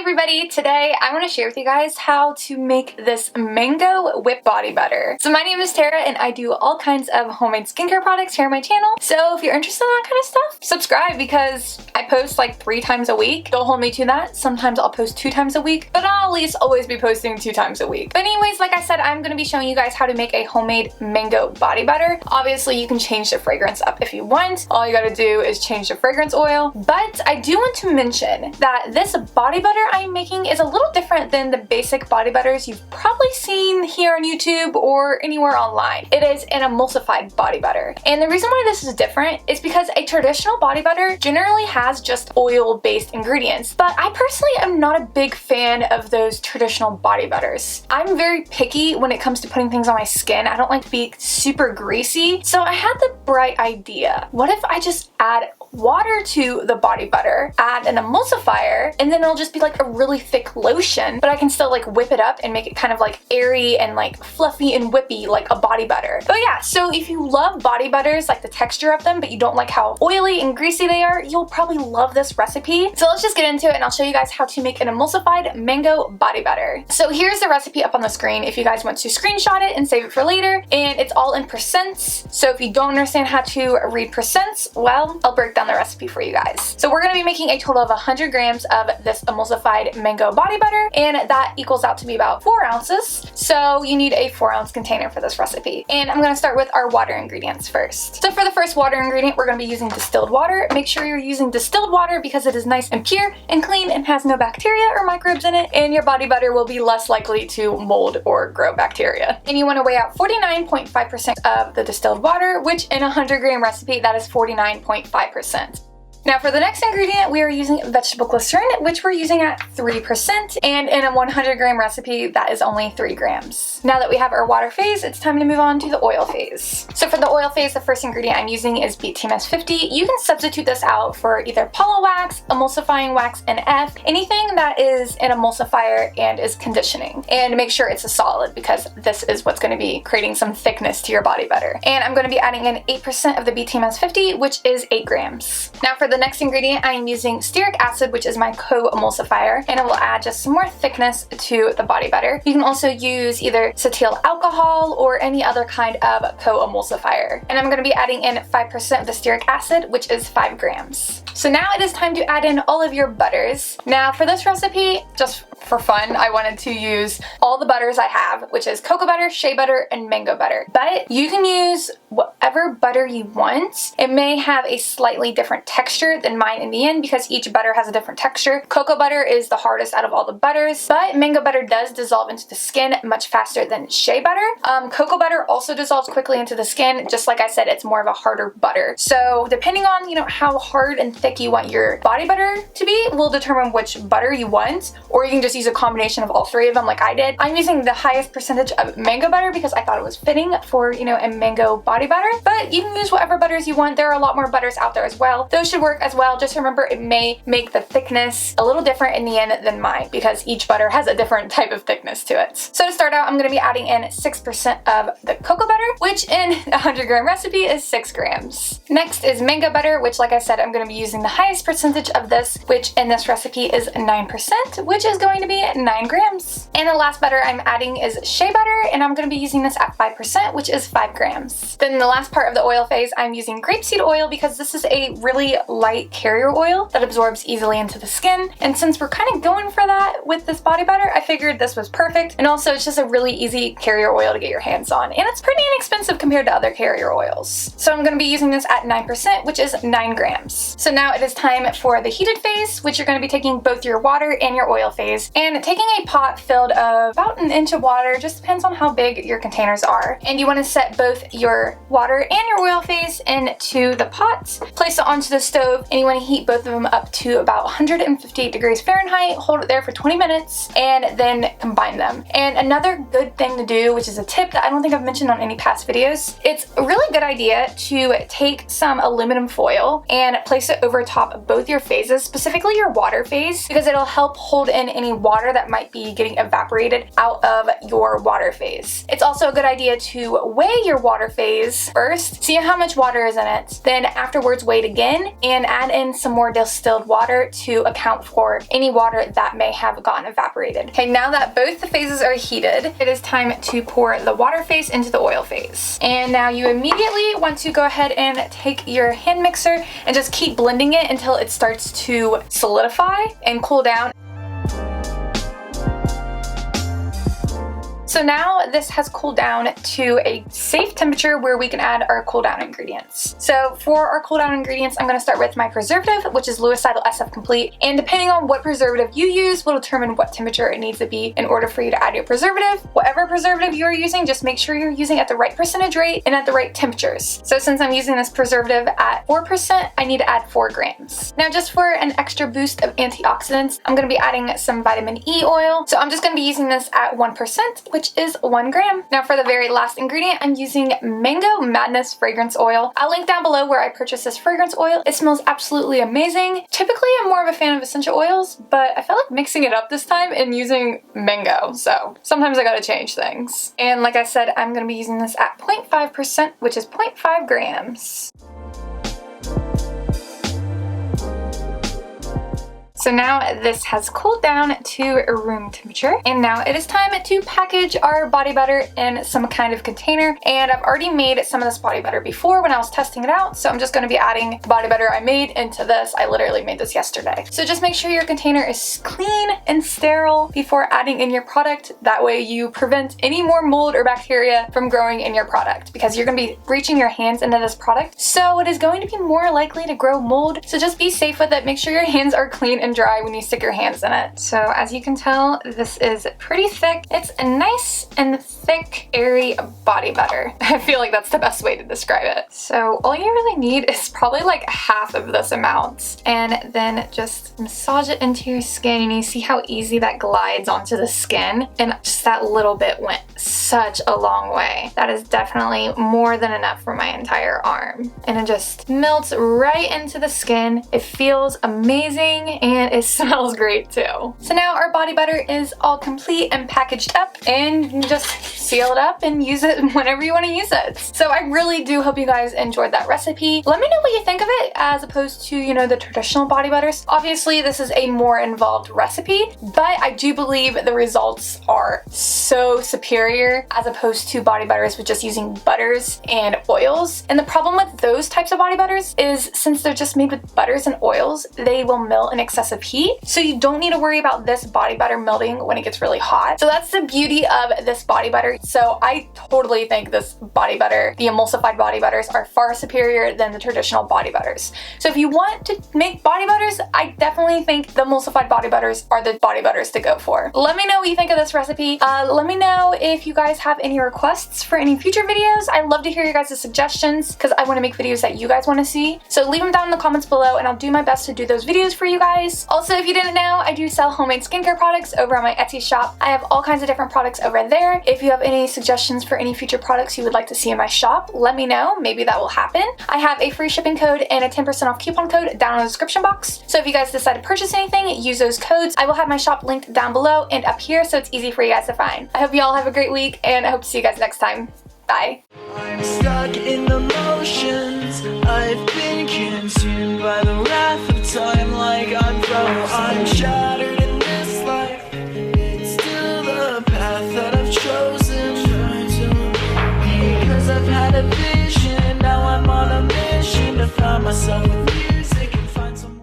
everybody, today I want to share with you guys how to make this mango whip body butter. So my name is Tara and I do all kinds of homemade skincare products here on my channel. So if you're interested in that kind of stuff, subscribe because I post like 3 times a week. Don't hold me to that. Sometimes I'll post 2 times a week, but I'll at least always be posting 2 times a week. But anyways, like I said, I'm going to be showing you guys how to make a homemade mango body butter. Obviously you can change the fragrance up if you want. All you gotta do is change the fragrance oil. But I do want to mention that this body butter I'm making is a little different than the basic body butters you've probably seen here on YouTube or anywhere online. It is an emulsified body butter. And the reason why this is different is because a traditional body butter generally has just oil-based ingredients. But I personally am not a big fan of those traditional body butters. I'm very picky when it comes to putting things on my skin. I don't like to be super greasy. So I had the bright idea. What if I just add water to the body butter, add an emulsifier, and then it'll just be like a really thick lotion, but I can still like whip it up and make it kind of like airy and like fluffy and whippy like a body butter. But yeah, so if you love body butters, like the texture of them, but you don't like how oily and greasy they are, you'll probably love this recipe. So let's just get into it and I'll show you guys how to make an emulsified mango body butter. So here's the recipe up on the screen if you guys want to screenshot it and save it for later, and it's all in percents. So if you don't understand how to read percents, well, I'll break down the recipe for you guys. So we're going to be making a total of 100 grams of this emulsified mango body butter, and that equals out to be about 4 ounces. So you need a 4-ounce container for this recipe. And I'm going to start with our water ingredients first. So for the first water ingredient, we're going to be using distilled water. Make sure you're using distilled water because it is nice and pure and clean and has no bacteria or microbes in it, and your body butter will be less likely to mold or grow bacteria. And you want to weigh out 49.5% of the distilled water, which in a 100-gram recipe, that is 49.5%. Now for the next ingredient, we are using vegetable glycerin, which we're using at 3%, and in a 100-gram recipe, that is only 3 grams. Now that we have our water phase, it's time to move on to the oil phase. So for the oil phase, the first ingredient I'm using is BTMS 50. You can substitute this out for either Palo Wax, emulsifying wax, and F, anything that is an emulsifier and is conditioning. And make sure it's a solid because this is what's going to be creating some thickness to your body butter. And I'm going to be adding in 8% of the BTMS 50, which is 8 grams. Now for the next ingredient, I am using stearic acid, which is my co-emulsifier, and it will add just some more thickness to the body butter. You can also use either cetyl alcohol or any other kind of co-emulsifier. And I'm going to be adding in 5% of the stearic acid, which is 5 grams. So now it is time to add in all of your butters. Now for this recipe, just for fun, I wanted to use all the butters I have, which is cocoa butter, shea butter, and mango butter. But you can use whatever butter you want. It may have a slightly different texture than mine in the end because each butter has a different texture. Cocoa butter is the hardest out of all the butters, but mango butter does dissolve into the skin much faster than shea butter. Cocoa butter also dissolves quickly into the skin. Just like I said, it's more of a harder butter. So depending on, how hard and thick you want your body butter to be will determine which butter you want, or you can just use a combination of all 3 of them like I did. I'm using the highest percentage of mango butter because I thought it was fitting for, a mango body butter, but you can use whatever butters you want. There are a lot more butters out there as well. Those should work as well. Just remember it may make the thickness a little different in the end than mine because each butter has a different type of thickness to it. So to start out, I'm going to be adding in 6% of the cocoa butter, which in a 100-gram recipe is 6 grams. Next is mango butter, which like I said, I'm going to be using the highest percentage of this, which in this recipe is 9%, which is going to be 9 grams. And the last butter I'm adding is shea butter, and I'm going to be using this at 5%, which is 5 grams. Then the last part of the oil phase, I'm using grapeseed oil because this is a really light carrier oil that absorbs easily into the skin. And since we're kind of going for that with this body butter, I figured this was perfect. And also it's just a really easy carrier oil to get your hands on. And it's pretty inexpensive compared to other carrier oils. So I'm going to be using this at 9%, which is 9 grams. So now it is time for the heated phase, which you're going to be taking both your water and your oil phase and taking a pot filled of about 1 inch of water, just depends on how big your containers are. And you want to set both your water and your oil phase into the pot, place it onto the stove, and you want to heat both of them up to about 158 degrees Fahrenheit, hold it there for 20 minutes, and then combine them. And another good thing to do, which is a tip that I don't think I've mentioned on any past videos, it's a really good idea to take some aluminum foil and place it over top of both your phases, specifically your water phase, because it'll help hold in any water that might be getting evaporated out of your water phase. It's also a good idea to weigh your water phase first, see how much water is in it, then afterwards weigh it again and add in some more distilled water to account for any water that may have gotten evaporated. Okay, now that both the phases are heated, it is time to pour the water phase into the oil phase. And now you immediately want to go ahead and take your hand mixer and just keep blending it until it starts to solidify and cool down. So now this has cooled down to a safe temperature where we can add our cool down ingredients. So for our cool down ingredients, I'm going to start with my preservative, which is Lewicidal SF Complete. And depending on what preservative you use will determine what temperature it needs to be in order for you to add your preservative. Whatever preservative you're using, just make sure you're using at the right percentage rate and at the right temperatures. So since I'm using this preservative at 4%, I need to add 4 grams. Now just for an extra boost of antioxidants, I'm going to be adding some vitamin E oil. So I'm just going to be using this at 1%, which is 1 gram. Now for the very last ingredient, I'm using Mango Madness fragrance oil. I'll link down below where I purchased this fragrance oil. It smells absolutely amazing. Typically I'm more of a fan of essential oils, but I felt like mixing it up this time and using mango, so sometimes I gotta change things. And like I said, I'm gonna be using this at 0.5%, which is 0.5 grams. So now this has cooled down to room temperature, and now it is time to package our body butter in some kind of container. And I've already made some of this body butter before when I was testing it out, so I'm just going to be adding the body butter I made into this. I literally made this yesterday. So just make sure your container is clean and sterile before adding in your product. That way you prevent any more mold or bacteria from growing in your product, because you're going to be reaching your hands into this product, so it is going to be more likely to grow mold. So just be safe with it. Make sure your hands are clean and dry when you stick your hands in it. So as you can tell, this is pretty thick. It's a nice and thick, airy body butter. I feel like that's the best way to describe it. So all you really need is probably like half of this amount, and then just massage it into your skin, and you see how easy that glides onto the skin, and just that little bit went such a long way. That is definitely more than enough for my entire arm, and it just melts right into the skin. It feels amazing and it smells great too. So now our body butter is all complete and packaged up, and you can just seal it up and use it whenever you want to use it. So I really do hope you guys enjoyed that recipe. Let me know what you think of it as opposed to, you know, the traditional body butters. Obviously this is a more involved recipe, but I do believe the results are so superior as opposed to body butters with just using butters and oils. And the problem with those types of body butters is, since they're just made with butters and oils, they will melt in excessive heat. So you don't need to worry about this body butter melting when it gets really hot. So that's the beauty of this body butter. So I totally think this body butter, the emulsified body butters, are far superior than the traditional body butters. So if you want to make body butters, I definitely think the emulsified body butters are the body butters to go for. Let me know what you think of this recipe. Let me know if you guys have any requests for any future videos. I love to hear your guys' suggestions, because I want to make videos that you guys want to see. So leave them down in the comments below, and I'll do my best to do those videos for you guys. Also, if you didn't know, I do sell homemade skincare products over on my Etsy shop. I have all kinds of different products over there. If you have any suggestions for any future products you would like to see in my shop, let me know. Maybe that will happen. I have a free shipping code and a 10% off coupon code down in the description box. So if you guys decide to purchase anything, use those codes. I will have my shop linked down below and up here, so it's easy for you guys to find. I hope you all have a great week, and I hope to see you guys next time. Bye. I'm stuck in the motions. I've been consumed by the wrath of time, like I'm I'm shattered in this life. It's still the path that I've chosen, because I've had a vision. Now I'm on a mission to find myself.